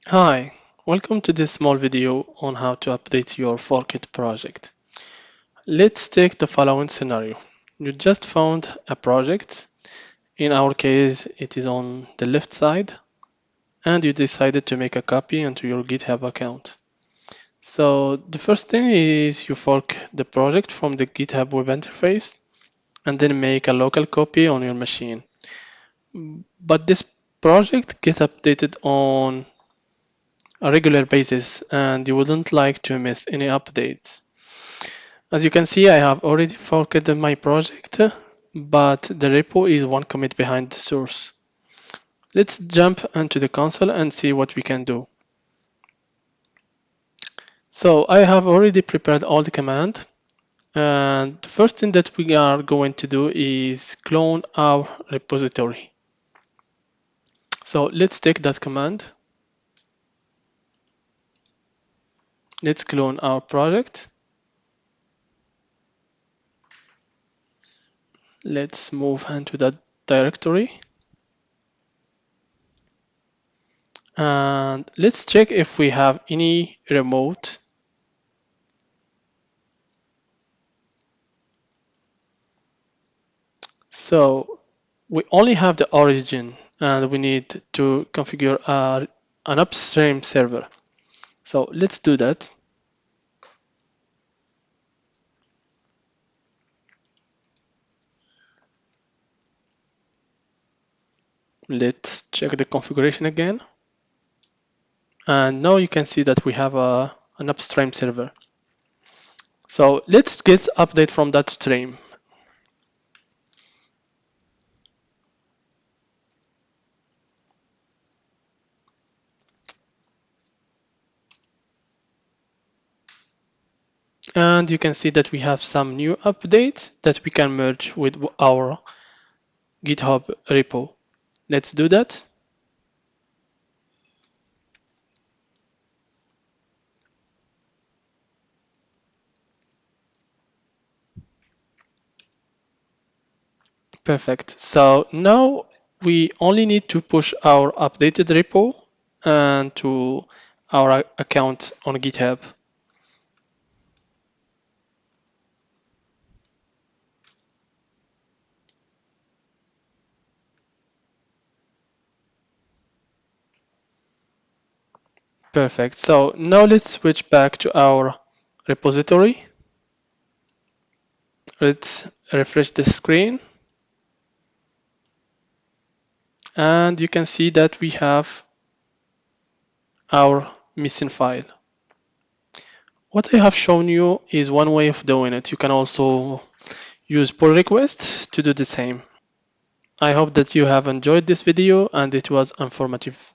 Hi, welcome to this small video on how to update your Forkit project. Let's take the following scenario. You just found a project. In our case, it is on the left side, and you decided to make a copy into your GitHub account. So the first thing is you fork the project from the GitHub web interface and then make a local copy on your machine. But this project gets updated on a regular basis and you wouldn't like to miss any updates. As you can see, I have already forked my project, but the repo is one commit behind the source. Let's jump into the console and see what we can do. So I have already prepared all the command, and the first thing that we are going to do is clone our repository. So let's take that command. Let's clone our project. Let's move into that directory. And let's check if we have any remote. So we only have the origin and we need to configure an upstream server. So let's do that. Let's check the configuration again. And now you can see that we have an upstream server. So let's get update from that stream. And you can see that we have some new updates that we can merge with our GitHub repo. Let's do that. Perfect. So now we only need to push our updated repo and to our account on GitHub. Perfect. So now let's switch back to our repository. Let's refresh the screen. And you can see that we have our missing file. What I have shown you is one way of doing it. You can also use pull requests to do the same. I hope that you have enjoyed this video and it was informative.